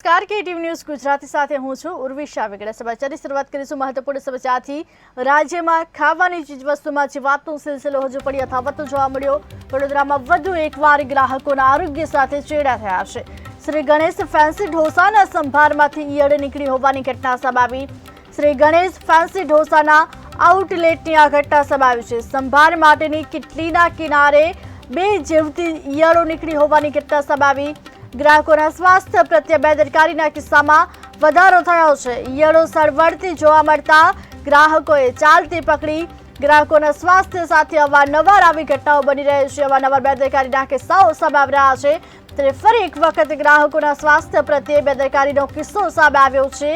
નમસ્કાર KTV news Gujarati સાથે હું છું ઉર્વિશા વેગડા। સમાચારની શરૂઆત કરીશું મહત્વપૂર્ણ સમાચારથી। રાજ્યમાં ખાવાની ચીજવસ્તુમાં જીવાતનો સિલસિલો હજુ પણ યથાવત જોવા મળ્યો। વડોદરામાં વધુ એકવાર ગ્રાહકોના આરોગ્ય સાથે ચેડા થયા છે। શ્રી ગણેશ ફેન્સી ઢોસાના સંભારમાંથી ઈયળ નીકળી હોવાની ઘટના સામે આવી। શ્રી ગણેશ ફેન્સી ઢોસાના આઉટલેટની આ ઘટના સામે આવી છે। સંભાર માટેની કિટલીના કિનારે 2 જેવતી ઈયળો નીકળી હોવાની ઘટના સામે આવી। ગ્રાહકોના સ્વાસ્થ્ય પ્રત્યે બેદરકારીના કિસ્સામાં વધારો થયો છે। ઈયળો સળવળતી જોવા મળતા ગ્રાહકોએ ચાલતી પકડી। ગ્રાહકોના સ્વાસ્થ્ય સાથે અવારનવાર આવી ઘટનાઓ બની રહી છે। અવારનવાર બેદરકારીના કિસ્સાઓ સામે આવી રહ્યા છે ત્યારે ફરી એક વખત ગ્રાહકોના સ્વાસ્થ્ય પ્રત્યે બેદરકારીનો કિસ્સો સામે આવ્યો છે।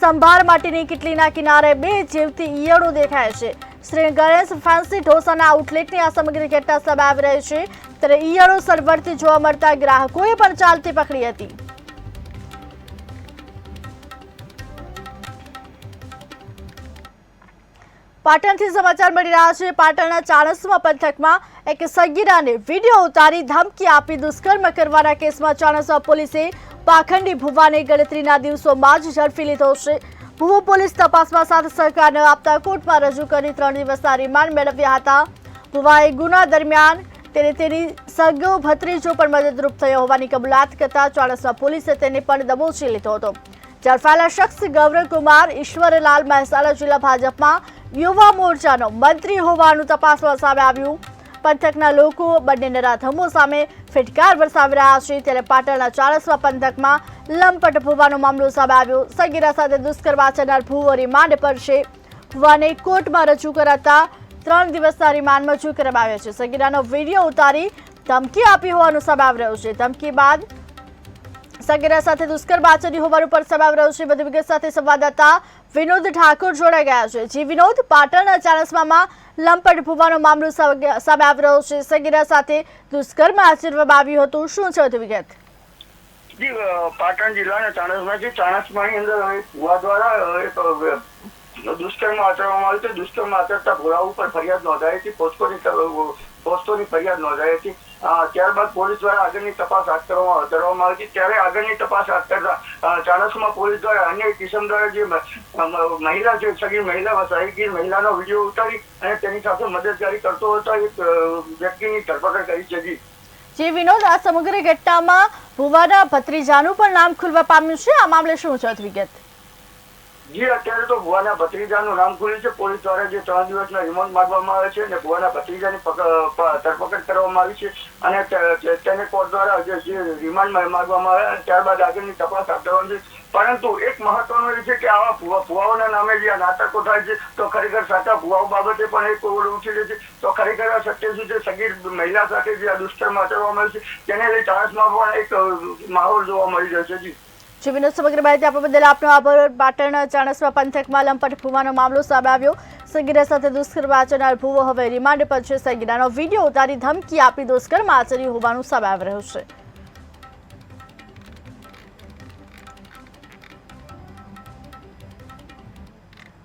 સંભાર માટેની કિટલીના કિનારે 2 જેવતી ઈયળો દેખાય છે। શ્રી ગણેશ ફેન્સી ઢોસાના આઉટલેટની આ સમગ્ર ઘટના સામે આવી રહી છે ત્યારે ઈયળો સળવળતી જોવા મળતા ગ્રાહકોએ પણ ચાલતી પકડી હતી। પાટણથી સમાચાર મળી રહ્યા છે। પાટણના ચાણસ્મા પંથકમાં એક સગીરાને વિડીયો ઉતારી ધમકી આપી દુષ્કર્મ કરવાના કેસમાં ચાણસ્મા પોલીસે પાખંડી ભુવાને ગણતરીના દિવસોમાં જ ઝડપી લીધો છે। ભુવો પોલીસ તપાસમાં સાથ સહકાર ન આપતા કોર્ટમાં રજૂ કરી 3 દિવસના રિમાન્ડ મેળવ્યા હતા। ભુવાએ ગુના દરમિયાન તેની સગો ભત્રીજો પણ મદદરૂપ થયો હોવાની કબૂલાત કરતા ચાણસ્મા પોલીસે તેને પણ દબોચી લીધો હતો। ઝડપાયેલા શખ્સ ગૌરવકુમાર ઈશ્વરલાલ મહેસાણા જિલ્લા ભાજપમાં યુવા મોરચાનો મંત્રી હોવાનું તપાસમાં સામે આવ્યું। પંથકના લોકો બંને નરાધમો સામે ફિટકાર વરસાવી રહ્યા છે ત્યારે પાટણના ચાણસ્મા પંથકમાં લંપટ ભુવાનો મામલો સામે આવ્યો। સગીરા સાથે દુષ્કર્મ આચરનાર ભુવો રિમાન્ડ પર છે। ભુવાને કોર્ટમાં રજૂ કરાતા 3 દિવસના રિમાન્ડ મંજૂર કરવામાં આવ્યા છે। સગીરાનો વિડીયો ઉતારી ધમકી આપી હોવાનું સામે આવી રહ્યું છે। ધમકી બાદ સગીરા સાથે દુષ્કર્મ આચર્યું હોવાનું પણ સામે આવી રહ્યું છે। વધુ વિગત સાથે સંવાદદાતા વિનોદ ઠાકોર જોડાઈ ગયા છે। જી વિનોદ, પાટણના ચાણસ્મામાં લંપટ ભુવાનો મામલો સામે આવી રહ્યો છે। સગીરા સાથે દુષ્કર્મ આચરવામાં આવ્યું હતું, શું છે વધુ વિગત? જી, પાટણ જિલ્લાના ચાણસ્માની અંદર ભુવા દ્વારા દુષ્કર્મ આચરવામાં આવ્યું છે। દુષ્કર્મ આચરતા ભુવા ઉપર ફરિયાદ નોંધાઈ હતી, પોસ્ટોની ફરિયાદ નોંધાઈ હતી। ત્યારબાદ પોલીસ દ્વારા આગળની તપાસ હાથ કરવામાં આવી હતી। ત્યારે આગળની તપાસ હાથ કરતા ચાણસ્મા પોલીસ દ્વારા અન્ય કિસમ દ્વારા જે મહિલા છે, સગીર મહિલા સગીર મહિલાનો વિડીયો ઉતારી અને તેની સાથે મદદગારી કરતો હતો એક વ્યક્તિની ધરપકડ કરી છે। જી વિનોદ, આ સમગ્ર ઘટનામાં ભુવાના ભત્રીજાનું પણ નામ ખુલવા પામ્યું છે। આ મામલે શું છે વિગત? જી, અત્યારે તો ભુવાના ભત્રીજાનું નામ ખુલ્યું છે। પોલીસ દ્વારા જે 3 દિવસના રિમાન્ડ માંગવામાં આવે છે અને ભુવાના ભત્રીજાની ધરપકડ કરવામાં આવી છે અને તેને કોર્ટ દ્વારા જે રિમાન્ડ માંગવામાં આવે ત્યારબાદ આગળની તપાસ હાથ ધરવાની છે। પરંતુ એક મહત્વનું એ છે કે આવા ભુવાઓના નામે જે નાટકો થાય છે તો ખરેખર સાચા ભુવાઓ બાબતે પણ એક ઓવડ ઉછેરે છે। તો ખરેખર આ સત્ય શું છે? સગીર મહિલા સાથે જે આ દુષ્કર્મ આચરવામાં આવે છે તેને લઈ ચાણસ્મામાં પણ એક માહોલ જોવા મળી રહ્યો છે। જી વિનોદ, સમગ્ર માહિતી આપવા બદલ આપનો આભાર। પાટણ ચાણસ્મા પંથકમાં લંપટ ભુવાનો મામલો સામે આવ્યો। સગીરા સાથે દુષ્કર્મ આચરનાર ભુવો હવે રિમાન્ડ પર છે। સગીરાનો વિડીયો ઉતારી ધમકી આપી દુષ્કર્મ આચર્યું હોવાનું સામે આવી રહ્યું છે।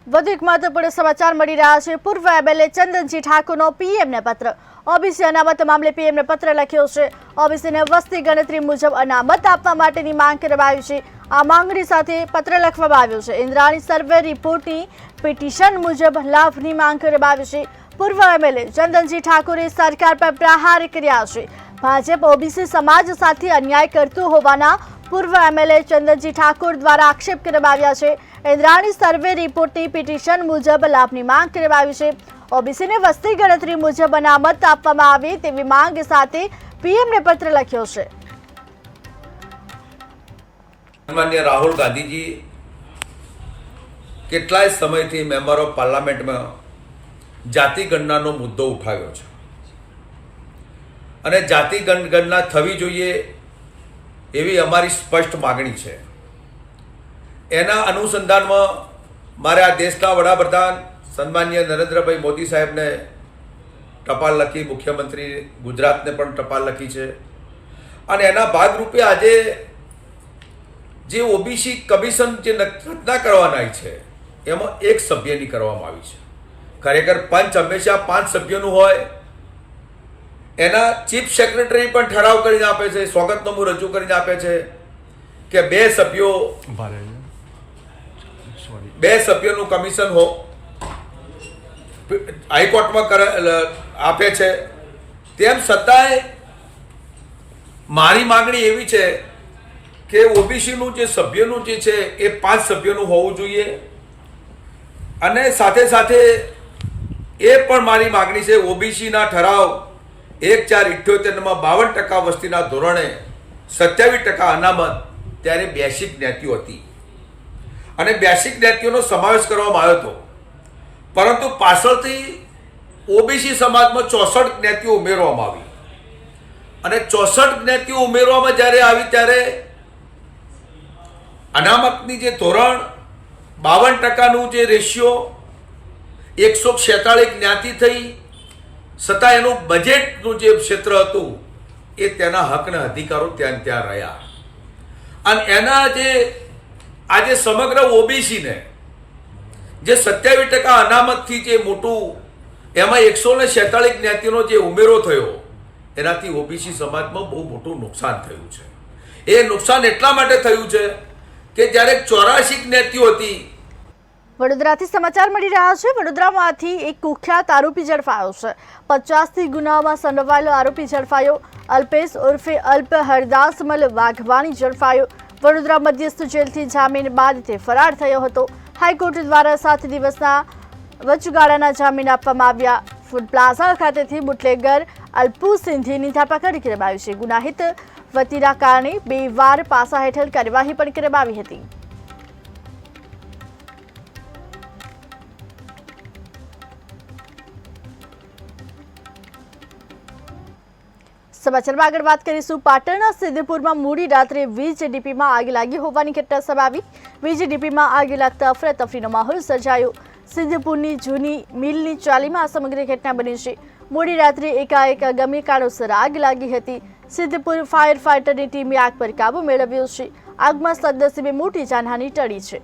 વધુ એક મહત્વપૂર્ણ સમાચાર મળી રહ્યા છે। પૂર્વ એમએલએ ચંદનજી ઠાકોરનો પીએમને પત્ર। ઓબીસી અનામત મામલે પીએમને પત્ર લખ્યો છે। ઓબીસીને વસ્તી ગણતરી મુજબ અનામત આપવા માટેની માંગ કરવામાં આવી છે। આ માંગણી સાથે પત્ર લખવામાં આવ્યો છે। ઇન્દ્રાણી સર્વે રિપોર્ટની પિટિશન મુજબ લાભની માંગ કરવામાં આવી છે। પૂર્વ એમએલએ ચંદનજી ઠાકોરે સરકાર પર પ્રહાર કર્યા છે। ભાજપ ઓબીસી સમાજ સાથે અન્યાય કરતું હોવાના પૂર્વ એમએલએ ચંદનજી ઠાકોર દ્વારા આક્ષેપ કરવામાં આવ્યા છે। ઇન્દ્રાણી સર્વે રિપોર્ટની પિટિશન મુજબ લાભની માંગ કરવામાં આવી છે। ઓબીસીને વસ્તી ગણતરી મુજબ અનામત આપવામાં આવે તેવી માંગ સાથે પીએમને પત્ર લખ્યો છે। માનનીય રાહુલ ગાંધીજી કેટલાય સમયથી મેમ્બર ઓફ પાર્લામેન્ટમાં જાતિ ગણનાનો મુદ્દો ઉઠાવ્યો છે અને જાતિ ગણના થવી જોઈએ એવી અમારી સ્પષ્ટ માગણી છે। એના અનુસંધાનમાં મારે આ દેશના વડાપ્રધાન સન્માનીય નરેન્દ્રભાઈ મોદી સાહેબને ટપાલ લખી, મુખ્યમંત્રી ગુજરાતને પણ ટપાલ લખી છે અને એના ભાગરૂપે આજે જે ઓબીસી કમિશન જે રચના કરવાના છે એમાં 1 સભ્યની કરવામાં આવી છે। ખરેખર પંચ હંમેશા 5 સભ્યોનું હોય। એના ચીફ સેક્રેટરી પણ ઠરાવ કરીને આપે છે, સ્વાગતનામું રજૂ કરીને આપે છે। કે બે સભ્યોનું કમિશન હાઈકોર્ટમાં આપે છે, તેમ છતાંય મારી માગણી એવી છે કે ઓબીસીનું જે સભ્યનું જે છે એ 5 સભ્યોનું હોવું જોઈએ, અને સાથે સાથે એ પણ મારી માગણી છે ઓબીસીના ઠરાવ 1/4/78માં 52% વસ્તીના ધોરણે 27% અનામત ત્યારે બેસિક જ્ઞાતિઓ હતી અને બેસિક જ્ઞાતિઓનો સમાવેશ કરવામાં આવ્યો હતો, પરંતુ પાછળથી ઓબીસી સમાજમાં 64 જ્ઞાતિઓ ઉમેરવામાં આવી અને 64 જ્ઞાતિઓ ઉમેરવામાં જ્યારે આવી ત્યારે અનામતની જે ધોરણ 52%નું જે રેશિયો 146 જ્ઞાતિ થઈ છતાં એનું બજેટનું જે ક્ષેત્ર હતું એ તેના હકના અધિકારો ત્યાં રહ્યા, અને એના જે આજે સમગ્ર ઓબીસીને જે 27% અનામતથી જે મોટું એમાં 146 જ્ઞાતિનો જે ઉમેરો થયો એનાથી ઓબીસી સમાજમાં બહુ મોટું નુકસાન થયું છે. એ નુકસાન એટલા માટે થયું છે કે જ્યારે 84 જ્ઞાતિઓ હતી. વડોદરાથી સમાચાર મળી રહ્યા છે. વડોદરામાંથી એક કુખ્યાત આરોપી ઝડપાયો છે. 50થી ગુનાઓમાં સંડોવાયેલો આરોપી ઝડપાયો. અલ્પેશ ઉર્ફે અલ્પ હરદાસમલ વાઘવાણી ઝડપાયો. વડોદરા મધ્યસ્થ જેલથી જામીન બાદ તે ફરાર થયો હતો. હાઈકોર્ટ દ્વારા 7 દિવસના વચગાળાના જામીન આપવામાં આવ્યા. ફૂડ પ્લાઝા ખાતેથી બુટલેગર અલ્પુ સિંધીની ધરપકડ કરવામાં આવી છે. ગુનાહિત વતીના કારણે 2 વાર પાસા હેઠળ કાર્યવાહી પણ કરવામાં આવી હતી. સમાચારમાં આગળ વાત કરીશું. પાટણના સિદ્ધપુરમાં મોડી રાત્રે વીજ ડીપીમાં આગ લાગી હોવાની ઘટના સામે આવી. વીજ ડીપીમાં આગ લાગતા અફરાતફરીનો માહોલ સર્જાયો. સિદ્ધપુરની જૂની મિલની ચાલીમાં આ સમગ્ર ઘટના બની છે. મોડી રાત્રે એકાએક અગમ્ય કારણોસર આગ લાગી હતી. સિદ્ધપુર ફાયર ફાઈટરની ટીમે આગ પર કાબુ મેળવ્યો છે. આગમાં સદનસીબે મોટી જાનહાની ટળી છે.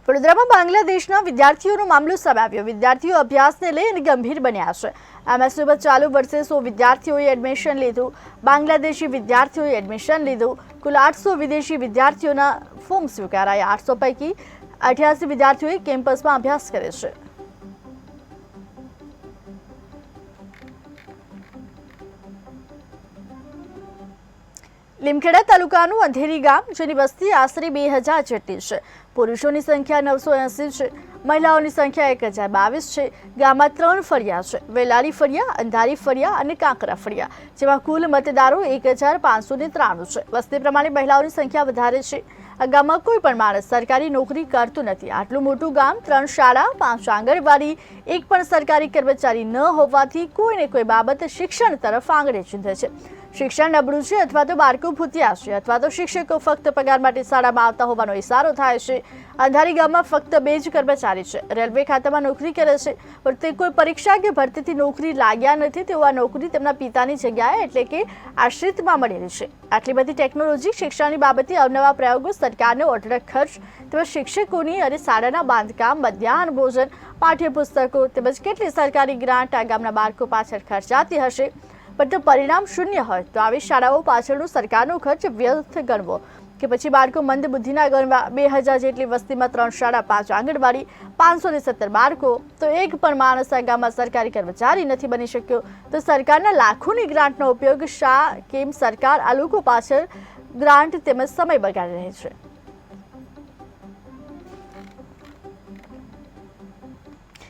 વડોદરામાં બાંગ્લાદેશના વિદ્યાર્થીઓનો મામલો સામે આવ્યો. વિદ્યાર્થીઓ અભ્યાસને લઈને ગંભીર બન્યા છે. એમએસયુમાં ચાલુ વર્ષે 100 વિદ્યાર્થીઓએ એડમિશન લીધું. બાંગ્લાદેશી વિદ્યાર્થીઓએ એડમિશન લીધું. કુલ 800 વિદેશી વિદ્યાર્થીઓના ફોર્મ સ્વીકારાયા. 800 પૈકી 88 વિદ્યાર્થીઓએ કેમ્પસમાં અભ્યાસ કરે છે. લીમખેડા તાલુકાનું અંધેરી ગામ, જેની વસ્તી આશરે 2000 જેટલી છે. પુરુષોની સંખ્યા 980 છે. મહિલાઓની સંખ્યા 1022 છે. ગામમાં 3 ફળિયા છે: વેલાળી ફળિયા, અંધારી ફળિયા અને કાંકરા ફળિયા, જેમાં કુલ મતદારો 1593 છે. વસ્તી પ્રમાણે મહિલાઓની સંખ્યા વધારે છે. આ ગામમાં કોઈ પણ માણસ સરકારી નોકરી કરતું નથી. આટલું મોટું ગામ, 3 શાળા, 5 આંગણવાડી, એક પણ સરકારી કર્મચારી ન હોવાથી કોઈને કોઈ બાબત શિક્ષણ તરફ આંગળે ચીંધે છે. શિક્ષણ નબળું છે, અથવા તો બાળકો ભૂતિયા છે, અથવા તો શિક્ષકો ફક્ત પગાર માટે શાળામાં આવતા હોવાનો ઇશારો થાય છે. અંધારી ગામમાં ફક્ત 2 જ કર્મચારી છે. રેલવે ખાતામાં નોકરી કરે છે, પણ તે કોઈ પરીક્ષા કે ભરતીથી નોકરી લાગ્યા નથી. તેઓ આ નોકરી તેમના પિતાની જગ્યાએ એટલે કે આશ્રિતમાં મળેલી છે. આટલી બધી ટેકનોલોજી, શિક્ષણની બાબતે અવનવા પ્રયોગો, સરકારનો અઢળક ખર્ચ, તેમજ શિક્ષકોની અને શાળાના બાંધકામ, મધ્યાહન ભોજન, પાઠ્યપુસ્તકો તેમજ કેટલી સરકારી ગ્રાન્ટ આ ગામના બાળકો પાછળ ખર્ચાતી હશે. પણ પરિણામ શૂન્ય હોય તો આવી શાળાઓ પાછળનો સરકારનો ખર્ચ વ્યર્થ ગણવો કે પછી બાળકો મંદ બુદ્ધિના ગણવા. 2000 જેટલી વસ્તીમાં 3 શાળા, 5 આંગણવાડી, 517 બાળકો, તો એક પણ માણસ આ ગામમાં સરકારી કર્મચારી નથી બની શક્યો. તો સરકારના લાખોની ગ્રાન્ટનો ઉપયોગ શા કેમ સરકાર આ લોકો પાછળ ગ્રાન્ટ તેમજ સમય બગાડી રહી છે?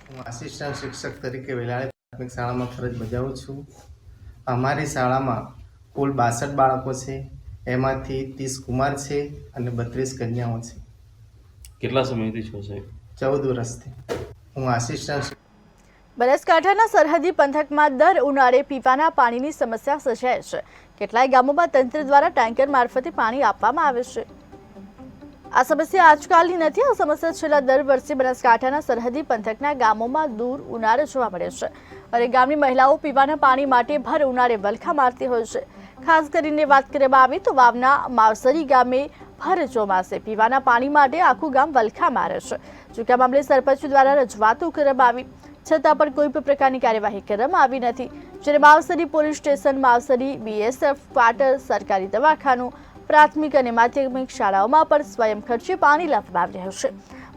હું આસિસ્ટન્ટ શિક્ષક તરીકે વેલાળી પ્રાથમિક શાળામાં ફરજ બજાવું છું. અમારી શાળામાં કુલ 62 બાળકો છે. એમાંથી 30 કુમાર છે અને 32 કન્યાઓ છે. કેટલા સમયથી છો સાહેબ? 14 વર્ષથી હું આસિસ્ટન્ટ. બનાસકાંઠાના સરહદી પંથકમાં દર ઉનાળે પીવાના પાણીની સમસ્યા સર્જાય છે. કેટલાય ગામોમાં તંત્ર દ્વારા ટેન્કર મારફતે પાણી આપવામાં આવે છે. આ સમસ્યા આજકાલની નથી. આ સમસ્યા છેલ્લા 10 વર્ષે બનાસકાંઠાના સરહદી પંથકના ગામોમાં દૂર ઉનાળે જોવા મળે છે. અને ગામની મહિલાઓ પીવાના પાણી માટે ભર ઉનાળે વલખા મારતી હોય છે. ખાસ કરીને વાત કરવામાં આવે તો વાવના માવસરી ગામે ભર ચોમાસે પીવાના પાણી માટે આખું ગામ વલખા મારે છે. જોકે આ મામલે સરપંચ દ્વારા રજૂઆતો કરવામાં આવી. છતાં પણ કોઈ પણ પ્રકારની કાર્યવાહી કરવામાં આવી નથી. જ્યારે Mavsari police station, Mavsari BSF quarter, સરકારી દવાખાનું, પ્રાથમિક અને માધ્યમિક શાળાઓમાં પણ સ્વયં ખર્ચે પાણી લાવવામાં આવી રહ્યું છે.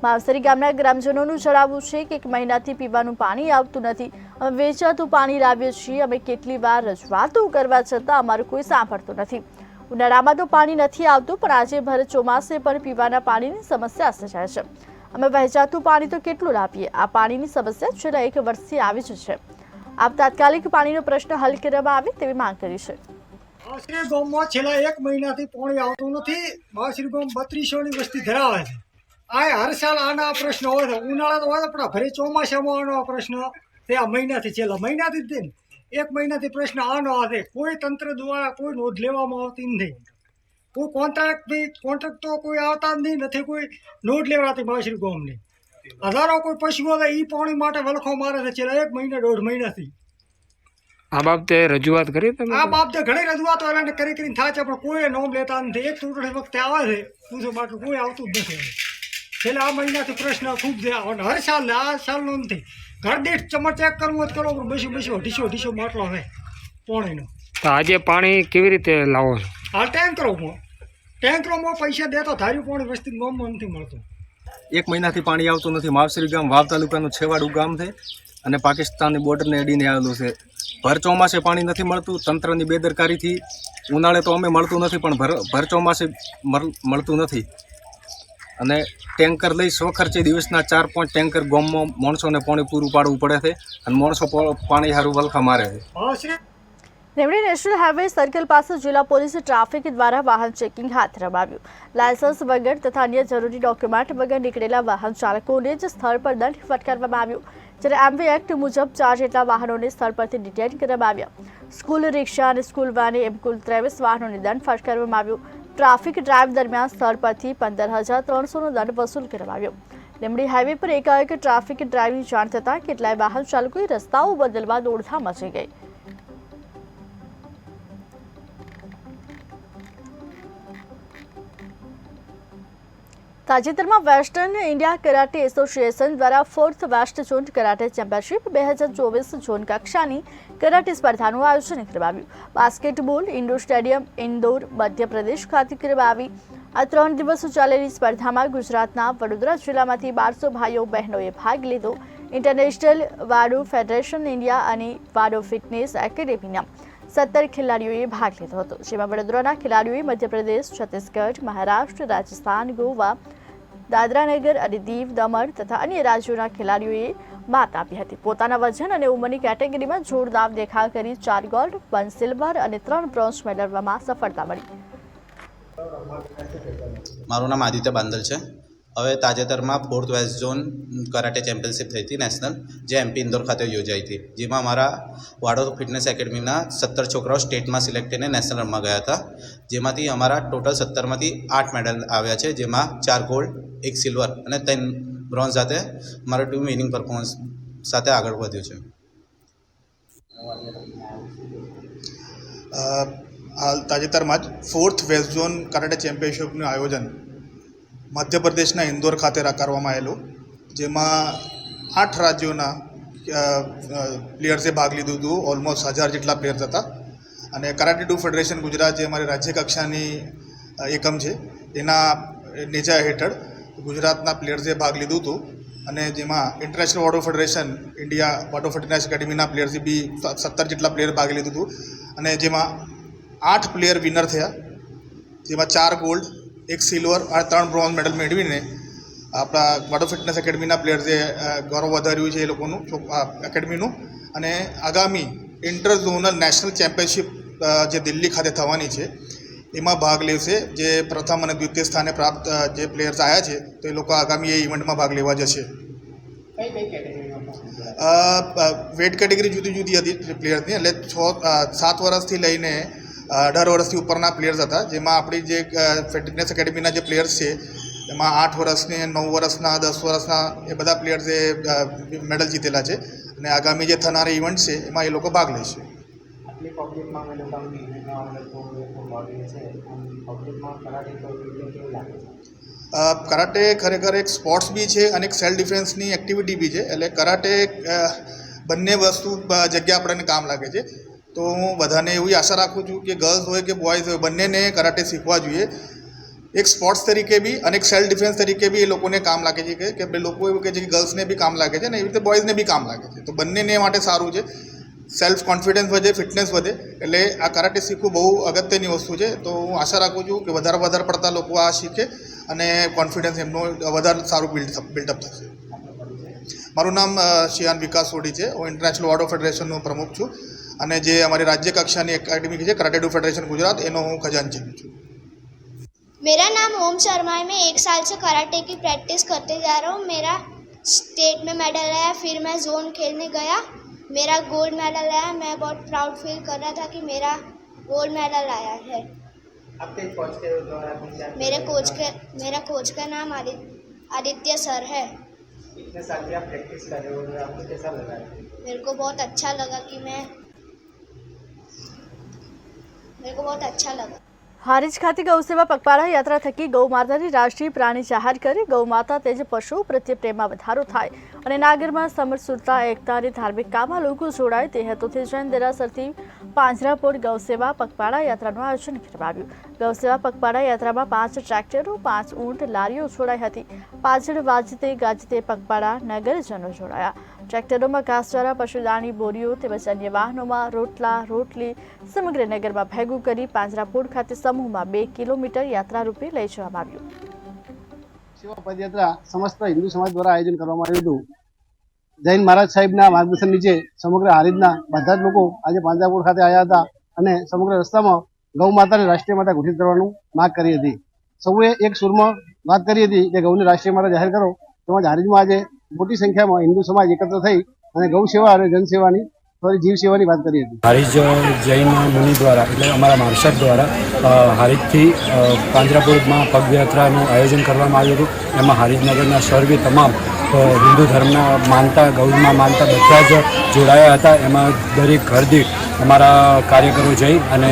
માવસરી ગામના ગ્રામજનોનું જણાવવું છે કે 1 મહિનાથી પીવાનું પાણી આવતું નથી. અમે વેચાતું પાણી લાવીએ છીએ. અમે કેટલી વાર રજૂઆતો કરવા છતાં અમારું કોઈ સાંભળતું નથી. ઉનાળામાં તો પાણી નથી આવતું, પણ આજે ભર ચોમાસે પણ પીવાના પાણીની સમસ્યા સર્જાય છે. અમે વહેંચાતું પાણી તો કેટલું લાવીએ? આ પાણીની સમસ્યા છેલ્લા 1 વર્ષથી આવી જ છે. આપ તાત્કાલિક પાણીનો પ્રશ્ન હલ કરવામાં આવે તેવી માંગ કરી છે. માવસરી ગામમાં છેલ્લા 1 મહિનાથી પાણી આવતું નથી. માવસરી ગામ 3200ની વસ્તી ધરાવે છે. આ હર સાલ આના પ્રશ્ન હોય છે. ઉનાળા તો હોય છે, પણ ભરે ચોમાસામાં આનો પ્રશ્ન તે આ મહિનાથી છેલ્લા મહિનાથી જ 1 મહિનાથી પ્રશ્ન આનો આવે. કોઈ તંત્ર દ્વારા કોઈ નોંધ લેવામાં આવતી નથી. કોઈ કોન્ટ્રાક્ટ તો કોઈ આવતા જ નથી. કોઈ નોંધ લેવાતી માવસરી ગામની. હજારો કોઈ પશુઓ એ પાણી માટે વલખો મારે છે છેલ્લા 1 મહિના 1.5 મહિનાથી. આ બાબતે રજૂઆત કરી તમે? આ બાબતે ઘણી રજૂઆતો એને કરીને થાય છે, પણ કોઈ નોમ લેતા નથી. એક ચૂંટણી વખતે આવે છે પૂછો, બાકી કોઈ આવતું જ નથી. છેલ્લા આ મહિનાથી પ્રશ્ન ખૂબ છે. હર સાલ આ સાલનો નથી. ઘર દીઠ ચમર ચેક કરવું હોય કરો, પણ ઢીસો માટલો છે પાણીનો. તો આજે પાણી કેવી રીતે લાવો છો? હાલ ટેન્કરોમાં પૈસા દેતો ધાર્યું પાણી વસ્તી ગામમાં નથી મળતું. 1 મહિનાથી પાણી આવતું નથી. માવસરી ગામ વાવ તાલુકાનું છેવાડું ગામ છે અને પાકિસ્તાનની બોર્ડરને અડીને આવેલું છે. ભર ચોમાસે પાણી નથી મળતું. તંત્રની બેદરકારીથી ઉનાળે તો અમે મળતું નથી, પણ ભર ચોમાસે મળતું નથી. અને ટેન્કર લઈ સ્વખર્ચે દિવસના 4-5 ટેન્કર ગામમાં માણસોને પાણી પૂરું પાડવું પડે છે અને માણસો પાણી સારું વલખા મારે છે. લીંબડી નેશનલ હાઈવે સર્કલ પાસે જિલ્લા પોલીસ ટ્રાફિક દ્વારા વાહન ચેકિંગ હાથ ધરવામાં આવ્યું. લાયસન્સ વગર તથા અન્ય જરૂરી ડોક્યુમેન્ટ વગર નીકળેલા વાહન ચાલકોને જ સ્થળ પર દંડ ફટકારવામાં આવ્યો. જ્યારે MV એક્ટ મુજબ 4 જેટલા વાહનોને સ્થળ પરથી ડિટેન કરવામાં આવ્યા. સ્કૂલ રિક્ષા અને સ્કૂલ વાને એમ કુલ 23 વાહનોને દંડ ફટકારવામાં આવ્યો. ટ્રાફિક ડ્રાઈવ દરમિયાન સ્થળ પરથી 15,300નો દંડ વસૂલ કરવામાં આવ્યો. લીંબડી હાઈવે પર એકાએક ટ્રાફિક ડ્રાઈવની જાણ થતાં કેટલાય વાહન ચાલકોએ રસ્તાઓ બદલવા દોડધામ મચી ગઈ. તાજેતરમાં વેસ્ટર્ન ઇન્ડિયા કરાટે એસોસિએશન દ્વારા 4th west zone karate championship 2024 zone કક્ષાની કરાટે સ્પર્ધાનું આયોજન કરવામાં આવ્યું. Basketball indoor stadium Indore Madhya Pradesh ખાતે કરવામાં આવી. આ 3 દિવસો ચાલેલી સ્પર્ધામાં ગુજરાતના વડોદરા જિલ્લામાંથી 1200 ભાઈઓ બહેનોએ ભાગ લીધો. ઇન્ટરનેશનલ વાડો ફેડરેશન ઇન્ડિયા અને વાડો ફિટનેસ એકેડેમીના 17 ખેલાડીઓએ ભાગ લીધો હતો. જેમાં વડોદરાના ખેલાડીઓએ મધ્યપ્રદેશ, છત્તીસગઢ, મહારાષ્ટ્ર, રાજસ્થાન, ગોવા, દાદરાનગર અને દીવ દમણ તથા અન્ય રાજ્યોના ખેલાડીઓએ માત આપી હતી. પોતાના વજન અને ઉંમરની કેટેગરીમાં જોરદાર દેખાવ કરી 4 ગોલ્ડ, 1 સિલ્વર અને 3 બ્રોન્ઝ મેળવવામાં સફળતા મળી. મારું નામ આદિત્ય બાંદલ છે. હવે તાજેતરમાં 4th west zone karate championship થઈ હતી નેશનલ, જે MP ઇન્દોર ખાતે યોજાઈ હતી. જેમાં અમારા વાડો ફિટનેસ એકેડમીના 17 છોકરાઓ સ્ટેટમાં સિલેક્ટ થઈને નેશનલ રમવા ગયા હતા. જેમાંથી અમારા ટોટલ 17માંથી 8 મેડલ આવ્યા છે, જેમાં 4 ગોલ્ડ, 1 સિલ્વર અને 3 બ્રોન્ઝ સાથે અમારું ટીમ વિનિંગ પરફોર્મન્સ સાથે આગળ વધ્યું છે. હાલ તાજેતરમાં જ 4th વેસ્ટ ઝોન કરાટે ચેમ્પિયનશિપનું આયોજન મધ્યપ્રદેશના ઇન્દોર ખાતે કરવામાં આવેલું, જેમાં 8 રાજ્યોના પ્લેયર્સે ભાગ લીધું હતું. ઓલમોસ્ટ 1000 જેટલા પ્લેયર્સ હતા. અને કરાટે ડુ ફેડરેશન ગુજરાત, જે અમારી રાજ્ય કક્ષાની એકમ છે, એના નેજા હેઠળ ગુજરાતના પ્લેયર્સે ભાગ લીધું હતું. અને જેમાં ઇન્ટરનેશનલ વાડો ફેડરેશન ઇન્ડિયા વાડો ફિટનેસ એકેડમીના પ્લેયર્સે બી 17 જેટલા પ્લેયર ભાગ લીધું હતું. અને જેમાં 8 પ્લેયર વિનર થયા, જેમાં 4 ગોલ્ડ, 1 સિલ્વર અને 3 બ્રોન્ઝ મેડલ મેળવીને આપણા વાડો ફિટનેસ એકેડમીના પ્લેયર્સે ગૌરવ વધાર્યું છે એ લોકોનું એકેડમીનું. અને આગામી ઇન્ટર ઝોનલ નેશનલ ચેમ્પિયનશિપ જે દિલ્હી ખાતે થવાની છે, એમાં ભાગ લેશે. જે પ્રથમ અને દ્વિતીય સ્થાને પ્રાપ્ત જે પ્લેયર્સ આવ્યા છે, તો એ લોકો આગામી એ ઇવેન્ટમાં ભાગ લેવા જશે. વેટ કેટેગરી જુદી જુદી હતી પ્લેયર્સની, એટલે 7 વર્ષથી લઈને 18 વર્ષથી ઉપરના પ્લેયર્સ હતા. જેમાં આપણી જે ફિટનેસ એકેડમીના જે પ્લેયર્સ છે, એમાં 8 વર્ષની, 9 વર્ષના, 10 વર્ષના એ બધા પ્લેયર્સે મેડલ જીતેલા છે. અને આગામી જે થનારી ઇવેન્ટ છે, એમાં એ લોકો ભાગ લેશે. કરાટે ખરેખર એક સ્પોર્ટ્સ બી છે અને એક સેલ્ફ ડિફેન્સની એક્ટિવિટી બી છે. એટલે કરાટે બંને વસ્તુ જગ્યા આપણને કામ લાગે છે. તો હું બધાને એવી આશા રાખું છું કે ગર્લ્સ હોય કે બોયઝ હોય બંનેને કરાટે શીખવા જોઈએ. એક સ્પોર્ટ્સ તરીકે બી અને એક સેલ્ફ ડિફેન્સ તરીકે બી એ લોકોને કામ લાગે છે કે લોકો એવું કહે છે કે ગર્લ્સને બી કામ લાગે છે ને એવી રીતે બોયઝને બી કામ લાગે છે. તો બંનેને માટે સારું છે. સેલ્ફ કોન્ફિડન્સ વધે, ફિટનેસ વધે. એટલે આ કરાટે શીખવું બહુ અગત્યની વસ્તુ છે. તો હું આશા રાખું છું કે વધારે પડતા લોકો આ શીખે અને કોન્ફિડન્સ એમનો વધારે સારું બિલ્ડઅપ થશે. મારું નામ શિયાન વિકાસ સોઢી છે. હું ઇન્ટરનેશનલ વાડો ફેડરેશનનો પ્રમુખ છું અને જે અમારી રાજ્ય કક્ષાની એકેડમી છે કરાટેડુ ફેडरेशन गुजरात એનો હું खजांची છું. मेरा नाम ओम शर्मा है. मैं 1 साल से कराटे की प्रैक्टिस करते जा रहा हूँ. मेरा स्टेट में मेडल आया, फिर मैं जोन खेलने गया, मेरा गोल्ड मेडल आया. मैं बहुत प्राउड फील कर रहा था कि मेरा गोल्ड मेडल आया है. आपके कोच के द्वारा मेरा कोच का नाम आदित्य सर है. कितने साल की आप प्रैक्टिस कर रहे हो और आपको कैसा लगा? मेरे को बहुत अच्छा लगा. હારીજ ખાતે ગૌસેવા પગપાળા યાત્રા થકી ગૌ માતાની રાષ્ટ્રીય પ્રાણી જાહેર કરી ગૌ માતા તેજ પશુઓ પ્રત્યે પ્રેમમાં વધારો થાય અને નાગરમાં સમરસુરતા એકતા અને ધાર્મિક કામમાં લોકો જોડાય તે હેતુથી જૈન દેરાસરથી પાંજરાપોળ ગૌસેવા પગપાળા યાત્રાનું આયોજન કરવામાં આવ્યું. ગૌસેવા પગપાળા યાત્રામાં 5 ટ્રેક્ટરો, 5 ઊંટ, લારીઓ જોડાઈ હતી. પાછળ વાજતે ગાજતે પગપાળા નગરજનો જોડાયા. ટ્રેક્ટરોમાં ઘાસચારા, પશુદાણી, બોરીઓ તેમજ અન્ય વાહનોમાં રોટલા, રોટલી સમગ્ર નગરમાં ભેગું કરી પાંજરાપોળ ખાતે સમૂહમાં 2 કિલોમીટર યાત્રા રૂપે લઈ જવામાં આવ્યું. સેવા પદયાત્રા સમસ્ત હિન્દુ સમાજ દ્વારા આયોજન કરવામાં આવ્યું હતું. જૈન મહારાજ સાહેબના માર્ગદર્શન નીચે સમગ્ર હારીજના બધા જ લોકો આજે પાંજરાપોળ ખાતે આવ્યા હતા અને સમગ્ર રસ્તામાં ગૌ માતાને રાષ્ટ્રીય માતા ઘોષિત કરવાનું માંગ કરી હતી. સૌએ એક સુરમાં વાત કરી હતી કે ગૌને રાષ્ટ્રીય માતા જાહેર કરો. તેમજ હારીજમાં આજે મોટી સંખ્યામાં હિન્દુ સમાજ એકત્ર થઈ અને ગૌ સેવા અને જનસેવાની જીવ સેવાની વાત કરી હતી. હારીજ જૈન મુનિ દ્વારા એટલે અમારા માર્શદ દ્વારા હારીજથી પાંજરાપોળમાં પગયાત્રાનું આયોજન કરવામાં આવ્યું હતું. એમાં હારીજનગરના સર્વે તમામ હિન્દુ ધર્મના માનતા, ગૌમાં માનતા બધા જ જોડાયા હતા. એમાં દરેક ઘર દીઠ અમારા કાર્યકરો જઈ અને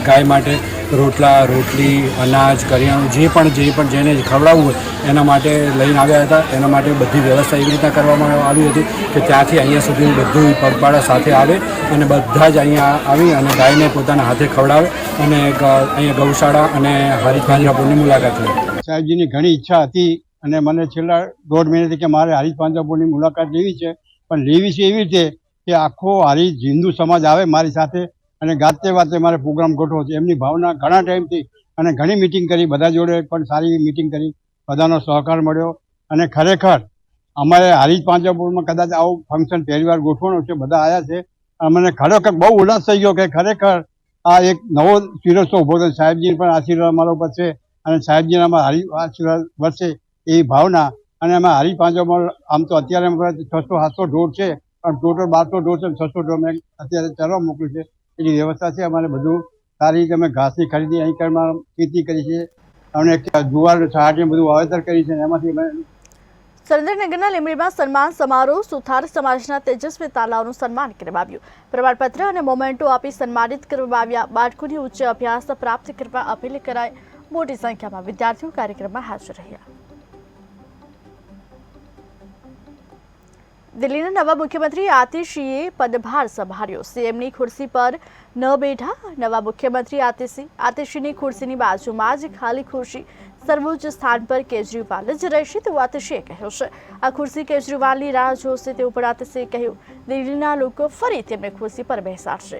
ગાય માટે રોટલા, રોટલી, અનાજ, કરિયાણું જે પણ જેને ખવડાવવું હોય એના માટે લઈને આવ્યા હતા. એના માટે બધી વ્યવસ્થા એવી રીતના કરવામાં આવી હતી કે ત્યાંથી અહીંયા સુધી બધું પગપાળા સાથે આવે અને બધા જ અહીંયા આવી અને ગાયને પોતાના હાથે ખવડાવે અને અહીંયા ગૌશાળા અને હારીજ પાંજરાપોળની મુલાકાત લે. સાહેબજીની ઘણી ઈચ્છા હતી અને મને છેલ્લા 1.5 મહિનાથી કે મારે હારીજ પાંજરાપોળની મુલાકાત લેવી છે. પણ લેવી છે એવી રીતે કે આખો હારીજ હિન્દુ સમાજ આવે મારી સાથે અને ગાતે વાતે મારે પ્રોગ્રામ ગોઠવો છે. એમની ભાવના ઘણા ટાઈમથી અને ઘણી મિટિંગ કરી, બધા જોડે પણ સારી મિટિંગ કરી, બધાનો સહકાર મળ્યો અને ખરેખર અમારે હારીજ પાંજરાપોળમાં કદાચ આવું ફંક્શન પહેલી વાર ગોઠવવાનું છે. બધા આવ્યા છે. મને ખરેખર બહુ ઉલ્લાસ થઈ ગયો કે ખરેખર આ એક નવો શિરસ્તો ઊભો થયો. સાહેબજી પણ આશીર્વાદ અમારા ઉપર છે અને સાહેબજીના અમારા હારીજ આશીર્વાદ વધશે એવી ભાવના. અને અમે હારીજ પાંજરાપોળ આમ તો અત્યારે 600-700 ઢોર છે પણ ટોટલ 1200 ઢોર છે. 600 ઢોર મેં અત્યારે ચરવા મોકલ્યું છે. એની વ્યવસ્થા છે. અમારે બધું સારી રીતે અમે ઘાસની ખરીદી અહીં ખેતી કરી છે અને જુવાર, છાટને બધું વાવેતર કરી છે. એમાંથી અમે સુરેન્દ્રનગરના લીંબડીમાં સન્માન સમારોહ સુથાર સમાજના તેજસ્વી તાલાઓનું સન્માન કરવામાં આવ્યું. પ્રમાણપત્ર અને મોમેન્ટો આપી સન્માનિત કરવામાં આવ્યા. બાળકોને ઉચ્ચ અભ્યાસ પ્રાપ્ત કરવા અપીલ કરાઈ. મોટી સંખ્યામાં વિદ્યાર્થીઓ કાર્યક્રમમાં હાજર રહ્યા. દિલ્હીના નવા મુખ્યમંત્રી આતિશીએ પદભાર સંભાળ્યો. સીએમની ખુરશી પર ન બેઠા નવા મુખ્યમંત્રી આતિશીની ખુરશીની બાજુમાં જ ખાલી ખુરશી સર્વોચ્ચ સ્થાન પર કેજરીવાલ જ રહેશે તેવું આતિશીએ કહ્યું છે. આ ખુરશી કેજરીવાલની રાહ જોશે તેવું પણ આતિશીએ કહ્યું. દિલ્હીના લોકો ફરી તેમને ખુરશી પર બેસાડશે.